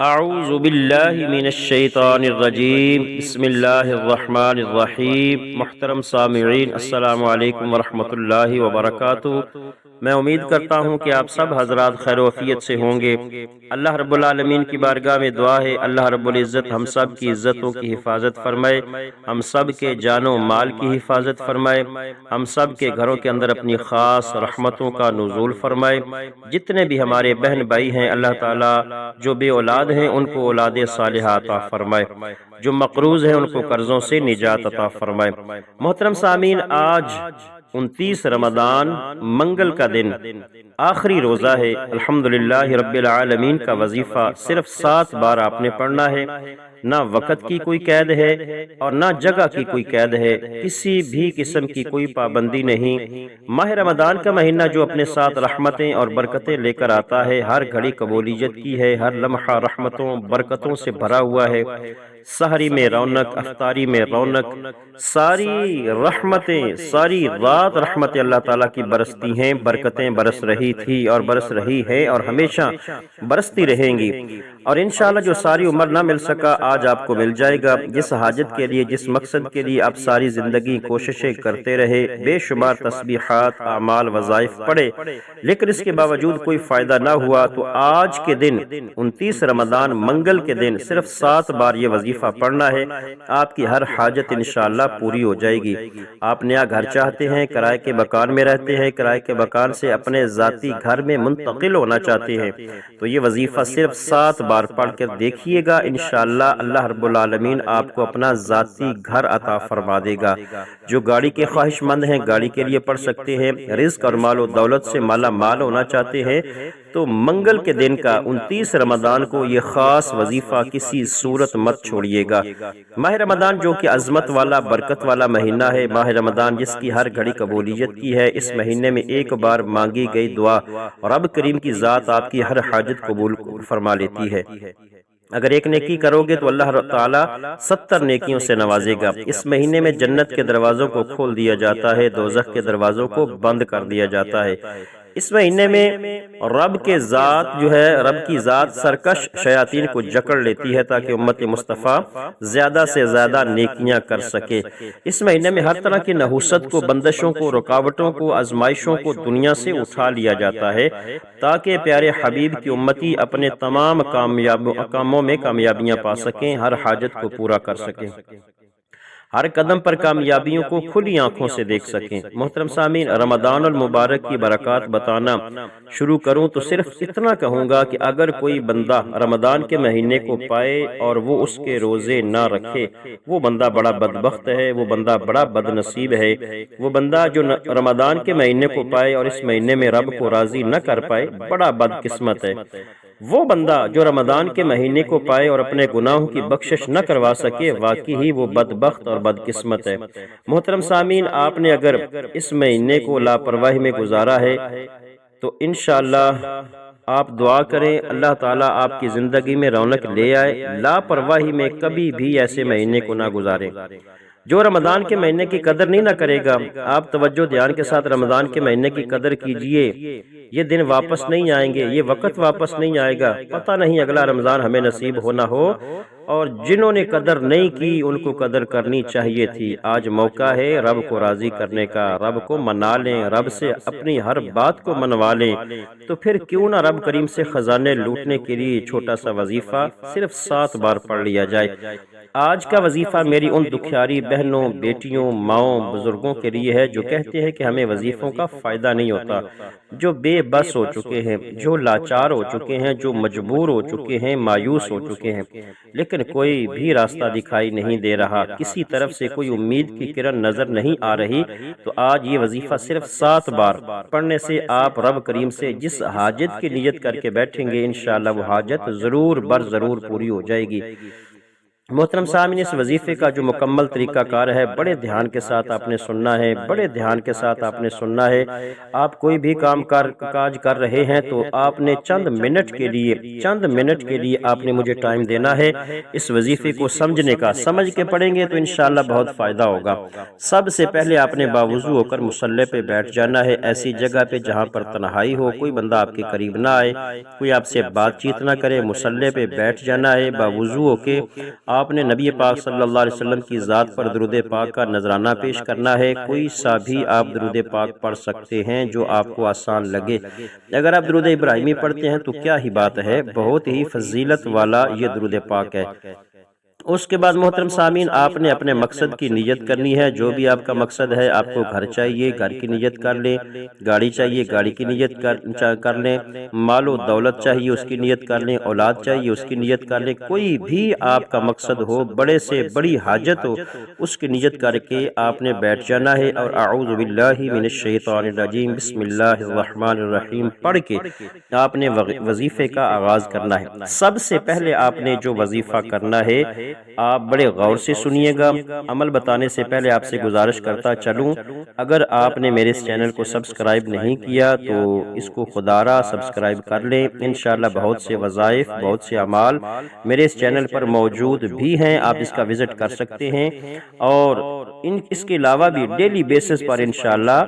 اعوذ باللہ من الشیطان الرجیم بسم اللہ الرحمن الرحیم۔ محترم سامعین، السلام علیکم ورحمۃ اللہ وبرکاتہ۔ میں امید کرتا ہوں کہ آپ سب حضرات خیر و عافیت سے ہوں گے۔ اللہ رب العالمین کی بارگاہ میں دعا ہے، اللہ رب العزت ہم سب کی عزتوں کی حفاظت فرمائے، ہم سب کے جان و مال کی حفاظت فرمائے، ہم سب کے گھروں کے اندر اپنی خاص رحمتوں کا نزول فرمائے۔ جتنے بھی ہمارے بہن بھائی ہیں، اللہ تعالیٰ جو بے اولاد ہیں ان کو اولاد صالحہ عطا فرمائے، جو مقروض ہیں ان کو قرضوں سے نجات عطا فرمائے۔ محترم سامعین، آج 29 رمضان منگل کا دن آخری روزہ ہے۔ الحمدللہ رب العالمین کا وظیفہ صرف 7 بار آپ نے پڑھنا ہے۔ نہ وقت کی کوئی قید ہے اور نہ جگہ کی کوئی قید ہے، کسی بھی قسم کی کوئی پابندی نہیں۔ ماہ رمضان کا مہینہ جو اپنے ساتھ رحمتیں اور برکتیں لے کر آتا ہے، ہر گھڑی قبولیت کی ہے، ہر لمحہ رحمتوں برکتوں سے بھرا ہوا ہے۔ سحری میں رونق، افطاری میں رونق، ساری رحمتیں، ساری رات رحمتیں اللہ تعالیٰ کی برستی ہیں، برکتیں برس رہی تھی اور برس رہی ہے اور ہمیشہ برستی رہیں گی، اور انشاءاللہ جو ساری عمر نہ مل سکا آج آپ کو مل جائے گا۔ جس حاجت کے لیے، جس مقصد کے لیے آپ ساری زندگی کوششیں کرتے رہے، بے شمار تسبیحات، اعمال، وظائف پڑھے، لیکن اس کے باوجود کوئی فائدہ نہ ہوا، تو آج کے دن 29 رمضان منگل کے دن صرف 7 بار یہ وظیفہ پڑھنا ہے، آپ کی ہر حاجت انشاءاللہ پوری ہو جائے گی۔ آپ نیا گھر چاہتے ہیں، کرائے کے مکان میں رہتے ہیں، کرائے کے مکان سے اپنے ذاتی گھر میں منتقل ہونا چاہتے ہیں، تو یہ وظیفہ صرف 7 بار پڑھ کر دیکھیے گا، انشاءاللہ اللہ رب العالمین آپ کو اپنا ذاتی گھر عطا فرما دے گا۔ جو گاڑی کے خواہش مند ہیں، گاڑی کے لیے پڑھ سکتے ہیں۔ رزق اور مال و دولت سے مالا مال ہونا چاہتے ہیں تو منگل کے دن کا 29 رمضان کو یہ خاص وظیفہ کسی صورت مت چھوڑیے گا۔ ماہ رمضان جو کہ عظمت والا، برکت والا مہینہ ہے، ماہ رمضان جس کی ہر گھڑی قبولیت کی ہے، اس مہینے میں ایک بار مانگی گئی دعا رب کریم کی ذات آپ کی ہر حاجت قبول فرما لیتی ہے۔ اگر ایک نیکی کرو گے تو اللہ تعالیٰ 70 نیکیوں سے نوازے گا۔ اس مہینے میں جنت کے دروازوں کو کھول دیا جاتا ہے، دوزخ کے دروازوں کو بند کر دیا جاتا ہے۔ اس مہینے میں رب کی ذات سرکش شیاطین کو جکڑ لیتی ہے تاکہ امت مصطفیٰ زیادہ سے زیادہ نیکیاں کر سکے۔ اس مہینے میں ہر طرح کی نحوست کو، بندشوں کو، رکاوٹوں کو، آزمائشوں کو دنیا سے اٹھا لیا جاتا ہے تاکہ پیارے حبیب کی امتی اپنے تمام کاموں میں کامیابیاں پا سکیں، ہر حاجت کو پورا کر سکیں، ہر قدم پر کامیابیوں کو کھلی آنکھوں سے دیکھ سکیں۔ محترم سامعین، رمضان المبارک کی برکات بتانا شروع کروں تو صرف اتنا کہوں گا کہ اگر کوئی بندہ رمضان کے مہینے کو پائے اور وہ اس کے روزے نہ رکھے، وہ بندہ بڑا بدبخت ہے، وہ بندہ بڑا بد نصیب ہے۔ وہ بندہ جو رمضان کے مہینے کو پائے اور اس مہینے میں رب کو راضی نہ کر پائے، بڑا بد قسمت ہے۔ وہ بندہ جو رمضان کے مہینے کو پائے اور اپنے گناہوں کی بخشش نہ کروا سکے، واقعی ہی وہ بدبخت اور بدقسمت ہے۔ محترم سامعین، آپ نے اگر اس مہینے کو لاپرواہی میں گزارا ہے تو انشاءاللہ آپ دعا کریں اللہ تعالیٰ آپ کی زندگی میں رونق لے آئے۔ لاپرواہی میں کبھی بھی ایسے مہینے کو نہ گزاریں۔ جو رمضان کے مہینے کی قدر نہیں نہ کرے گا، آپ توجہ دھیان کے ساتھ رمضان کے مہینے کی قدر کیجئے۔ یہ دن واپس نہیں آئیں گے، یہ وقت واپس نہیں آئے گا، پتہ نہیں اگلا رمضان ہمیں نصیب ہونا ہو، اور جنہوں نے قدر نہیں کی ان کو قدر کرنی چاہیے تھی۔ آج موقع ہے رب کو راضی کرنے کا، رب کو منا لیں، رب سے اپنی ہر بات کو منوا لیں، تو پھر کیوں نہ رب کریم سے خزانے لوٹنے کے لیے چھوٹا سا وظیفہ صرف 7 بار پڑھ لیا جائے۔ آج کا وظیفہ میری ان دکھیاری بہنوں، بیٹیوں، ماؤں، بزرگوں کے لیے ہے جو کہتے ہیں کہ ہمیں وظیفوں کا فائدہ نہیں ہوتا، جو بے بس ہو چکے ہیں، جو لاچار ہو چکے ہیں، جو مجبور ہو چکے ہیں، مایوس ہو چکے ہیں، لیکن کوئی بھی راستہ دکھائی نہیں دے رہا، کسی طرف سے کوئی امید کی کرن نظر نہیں آ رہی، تو آج یہ وظیفہ صرف 7 بار پڑھنے سے آپ رب کریم سے جس حاجت کی نیت کر کے بیٹھیں گے، انشاءاللہ وہ حاجت ضرور بر ضرور پوری ہو جائے گی۔ محترم سامعین، اس وظیفے کا جو مکمل طریقہ کار ہے بڑے دھیان کے ساتھ آپ نے سننا ہے، بڑے دھیان کے ساتھ آپ نے سننا ہے۔ آپ کوئی بھی کاج کر رہے ہیں تو آپ نے چند منٹ کے لیے آپ نے مجھے ٹائم دینا ہے اس وظیفے کو سمجھنے کا۔ سمجھ کے پڑھیں گے تو انشاءاللہ بہت فائدہ ہوگا۔ سب سے پہلے آپ نے باوضو ہو کر مصلی پہ بیٹھ جانا ہے، ایسی جگہ پہ جہاں پر تنہائی ہو، کوئی بندہ آپ کے قریب نہ آئے، کوئی آپ سے بات چیت نہ کرے۔ مصلی پہ بیٹھ جانا ہے باوضو ہو کے۔ آپ نے نبی پاک صلی اللہ علیہ وسلم کی ذات پر درود پاک کا نذرانہ پیش کرنا ہے۔ کوئی سا بھی آپ درود پاک پڑھ سکتے ہیں جو آپ کو آسان لگے۔ اگر آپ درود ابراہیمی پڑھتے ہیں تو کیا ہی بات ہے، بہت ہی فضیلت والا یہ درود پاک ہے۔ اس کے بعد محترم سامعین، آپ نے اپنے مقصد کی نیت کرنی ہے۔ جو بھی آپ کا مقصد ہے، آپ کو گھر چاہیے، گھر کی نیت کر لیں، گاڑی چاہیے، گاڑی کی نیت کر لیں، مال و دولت چاہیے، اس کی نیت کر لیں، اولاد چاہیے، اس کی نیت کر لیں۔ کوئی بھی آپ کا مقصد ہو، بڑے سے بڑی حاجت ہو، اس کی نیت کر کے آپ نے بیٹھ جانا ہے اور اعوذ باللہ من الشیطان الرجیم بسم اللہ الرحمن الرحیم پڑھ کے آپ نے وظیفے کا آغاز کرنا ہے۔ سب سے پہلے آپ نے جو وظیفہ کرنا ہے، آپ بڑے غور سے سنیے گا۔ عمل بتانے سے پہلے آپ سے گزارش کرتا چلوں، اگر آپ نے میرے اس چینل کو سبسکرائب نہیں کیا تو اس کو خدا را سبسکرائب کر لیں۔ انشاءاللہ بہت سے وظائف، بہت سے اعمال میرے اس چینل پر موجود بھی ہیں، آپ اس کا وزٹ کر سکتے ہیں۔ اور اس کے علاوہ بھی ڈیلی بیسس پر انشاءاللہ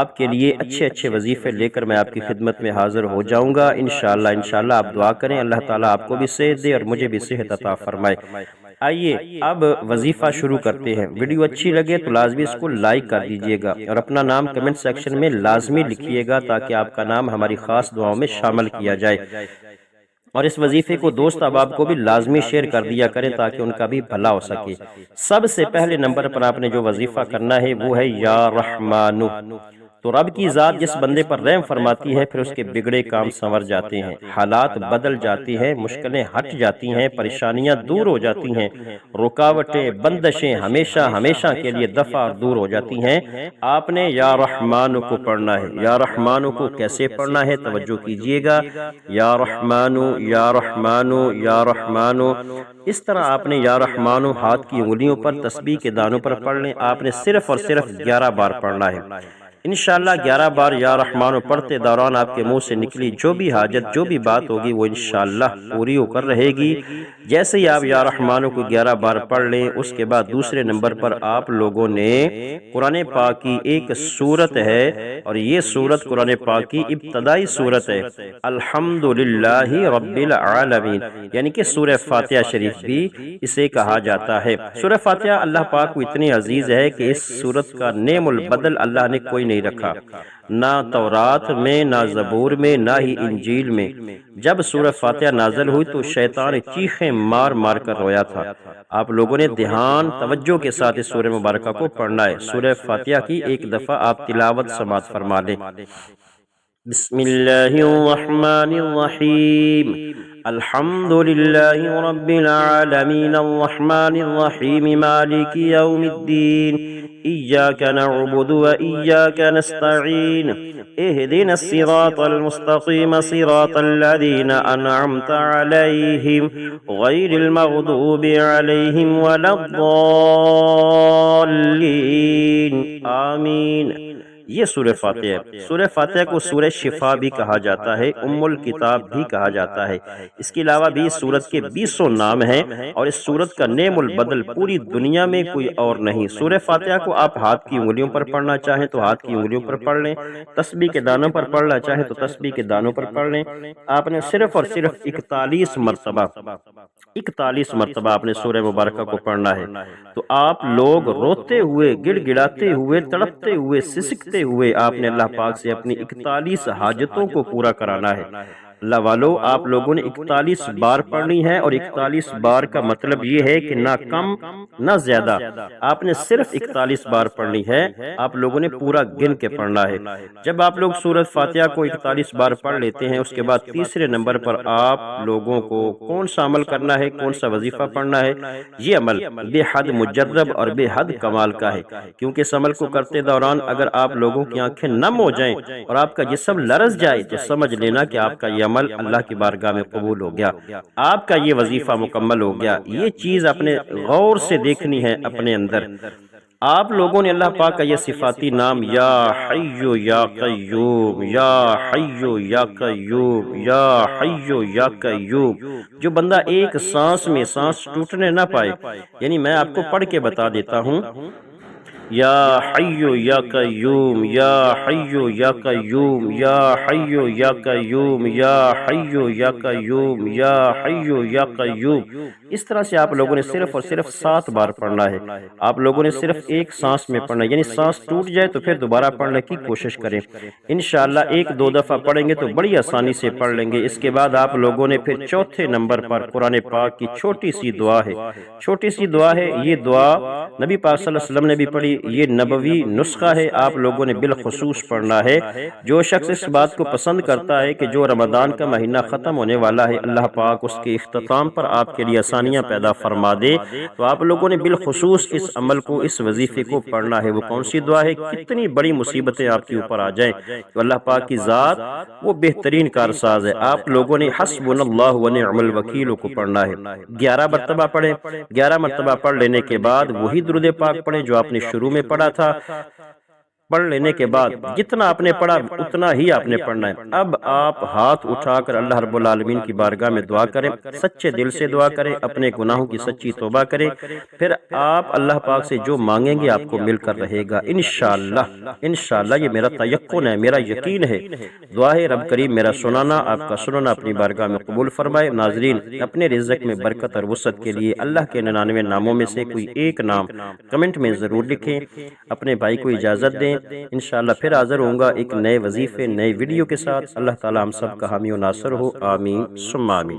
آپ کے لیے اچھے اچھے وظیفے لے کر میں آپ کی خدمت میں حاضر ہو جاؤں گا۔ انشاءاللہ آپ دعا کریں، اللہ تعالیٰ آپ کو بھی صحت دے اور مجھے بھی صحت عطا فرمائے۔ آئیے اب وظیفہ شروع کرتے ہیں۔ ویڈیو اچھی لگے تو لازمی اس کو لائک کر دیجئے گا اور اپنا نام کمنٹ سیکشن میں لازمی لکھیے گا تاکہ آپ کا نام ہماری خاص دعاؤں میں شامل کیا جائے۔ اور اس وظیفے کو دوست احباب کو بھی لازمی شیئر کر دیا کریں تاکہ ان کا بھی بھلا ہو سکے۔ سب سے پہلے نمبر پر آپ نے جو وظیفہ کرنا ہے وہ ہے یا رحمانو۔ تو رب کی ذات جس بندے پر رحم فرماتی ہے پھر اس کے بگڑے کام سنور جاتے ہیں، حالات بدل جاتی ہیں، مشکلیں ہٹ جاتی ہیں، پریشانیاں دور ہو جاتی ہیں، رکاوٹیں، بندشیں ہمیشہ کے لیے دفع اور دور ہو جاتی ہیں۔ آپ نے یا رحمانو کو پڑھنا ہے۔ یا رحمانو کو کیسے پڑھنا ہے توجہ کیجئے گا۔ یا رحمانو، یا رحمانو، یا رحمانو، اس طرح آپ نے یا رحمانو ہاتھ کی انگلیوں پر تسبیح کے دانوں پر پڑھ لیں۔ آپ نے صرف اور صرف 11 بار پڑھنا ہے۔ انشاءاللہ 11 بار یا رحمانو پڑھتے دوران آپ کے منہ سے نکلی جو بھی حاجت، جو بھی بات ہوگی وہ انشاءاللہ پوری ہو کر رہے گی۔ جیسے ہی آپ یا رحمانو کو 11 بار پڑھ لیں، اس کے بعد دوسرے نمبر پر آپ لوگوں نے قرآن پاک کی ایک سورت ہے اور یہ سورت قرآن پاک کی ابتدائی سورت ہے، الحمدللہ رب العالمین، یعنی کہ سورہ فاتحہ شریف بھی اسے کہا جاتا ہے۔ سورہ فاتحہ اللہ پاک کو اتنی عزیز ہے کہ اس سورت کا نعم البدل اللہ نے کوئی نہیں رکھا، نہ تورات میں، نہ زبور میں، نہ ہی انجیل میں۔ جب سورہ فاتحہ نازل ہوئی تو شیطان چیخیں مار مار کر رویا تھا۔ آپ لوگوں نے دھیان توجہ کے ساتھ اس سورہ مبارکہ کو پڑھنا ہے۔ سورہ فاتحہ کی ایک دفعہ آپ تلاوت سماعت فرما لیں۔ بسم اللہ الرحمن الرحیم، الحمدللہ رب العالمین الرحمن الرحیم مالک یوم الدین، ایاک نعبد و ایاک نستعین، اہدنا الصراط المستقیم صراط الذین انعمت علیہم غیر المغضوب علیہم ولا الضالین، آمین۔ یہ سورہ فاتحہ ہے۔ سورہ فاتحہ کو سورہ شفا بھی کہا جاتا ہے، ام الکتاب بھی کہا جاتا ہے۔ اس کے علاوہ بھی اس سورت کے 200 نام ہیں اور اس سورت کا نعم البدل پوری دنیا میں کوئی اور نہیں۔ سورہ فاتحہ کو آپ ہاتھ کی انگلیوں پر پڑھنا چاہیں تو ہاتھ کی انگلیوں پر پڑھ لیں، تسبیح کے دانوں پر پڑھنا چاہیں تو تسبیح کے دانوں پر پڑھ لیں۔ آپ نے صرف اور صرف 41 مرتبہ آپ نے سورہ مبارکہ کو پڑھنا ہے۔ تو آپ لوگ روتے ہوئے، گڑ گڑاتے ہوئے، تڑپتے ہوئے، سسکتے ہوئے آپ نے اللہ پاک سے اپنی 41 حاجتوں کو پورا کرانا ہے۔ اللہ والو، آپ لوگوں نے 41 بار پڑھنی ہے اور 41 بار کا مطلب یہ ہے کہ نہ کم نہ زیادہ، آپ نے صرف 41 بار پڑھنی ہے۔ آپ لوگوں نے پورا گن کے پڑھنا ہے۔ جب آپ لوگ سورۃ فاتحہ کو 41 بار پڑھ لیتے ہیں، اس کے بعد تیسرے نمبر پر آپ لوگوں کو کون سا عمل کرنا ہے، کون سا وظیفہ پڑھنا ہے؟ یہ عمل بے حد مجرب اور بے حد کمال کا ہے، کیونکہ اس عمل کو کرتے دوران اگر آپ لوگوں کی آنکھیں نم ہو جائیں اور آپ کا جسم لرز جائے تو سمجھ لینا کہ آپ کا یہ عمل اللہ کی بارگاہ میں قبول ہو گیا، آپ کا یہ وظیفہ مکمل ہو گیا۔ یہ چیز اپنے غور سے دیکھنی ہے اپنے اندر۔ آپ لوگوں نے اللہ پاک کا یہ صفاتی نام یا حی یا قیوم، یا حی یا قیوم، یا حی یا قیوم، جو بندہ ایک سانس میں سانس ٹوٹنے نہ پائے، یعنی میں آپ کو پڑھ کے بتا دیتا ہوں، یا حی یا قیوم، یا حی یا قیوم، یا حی یا قیوم، یا حی یا قیوم، یا حی یا قیوم۔ اس طرح سے آپ لوگوں نے صرف اور صرف 7 بار پڑھنا ہے۔ آپ لوگوں نے صرف ایک سانس میں پڑھنا ہے، یعنی سانس ٹوٹ جائے تو پھر دوبارہ پڑھنے کی کوشش کریں۔ انشاءاللہ 1-2 دفعہ پڑھیں گے تو بڑی آسانی سے پڑھ لیں گے۔ اس کے بعد آپ لوگوں نے پھر چوتھے نمبر پر قرآن پاک کی چھوٹی سی دعا ہے، چھوٹی سی دعا ہے۔ یہ دعا نبی پاک صلی اللہ علیہ وسلم نے بھی پڑھی، یہ نبوی نسخہ ہے، آپ لوگوں نے بالخصوص پڑھنا ہے۔ جو شخص اس بات کو پسند کرتا ہے کہ جو رمضان کا مہینہ ختم ہونے والا ہے، اللہ پاک اس کے اختتام پر آپ کے لیے آسانیاں پیدا فرما دے، تو آپ لوگوں نے بالخصوص اس عمل کو، اس وظیفے کو پڑھنا ہے۔ وہ کون سی دعا ہے؟ کتنی بڑی مصیبتیں آپ کے اوپر آ جائیں تو اللہ پاک کی ذات وہ بہترین کارساز ہے۔ آپ لوگوں نے حسبنا اللہ ونعم الوکیل کو پڑھنا ہے۔ 11 مرتبہ پڑھیں۔ 11 مرتبہ پڑھ لینے کے بعد وہی درود پاک پڑھیں جو آپ نے شروع میں پڑھا تھا۔ پڑھ لینے کے بعد جتنا آپ نے پڑھا اتنا ہی آپ نے پڑھنا ہے۔ اب آپ ہاتھ اٹھا کر اللہ رب العالمین کی بارگاہ میں دعا کریں، سچے دل سے دعا کریں، اپنے گناہوں کی سچی توبہ کریں، پھر آپ اللہ پاک سے جو مانگیں گے آپ کو مل کر رہے گا انشاءاللہ۔ انشاءاللہ یہ میرا تیقن ہے، میرا یقین ہے۔ دعا ہے رب کریم میرا سنانا، آپ کا سننا اپنی بارگاہ میں قبول فرمائے۔ ناظرین، اپنے رزق میں برکت اور وسعت کے لیے اللہ کے 99 ناموں میں سے کوئی ایک نام کمنٹ میں ضرور لکھیں۔ اپنے بھائی کو اجازت دیں، انشاءاللہ پھر حاضر ہوں گا ایک نئے وظیفے، نئے ویڈیو کے ساتھ۔ اللہ تعالی ہم سب کا حامی و ناصر ہو، آمین ثم آمین۔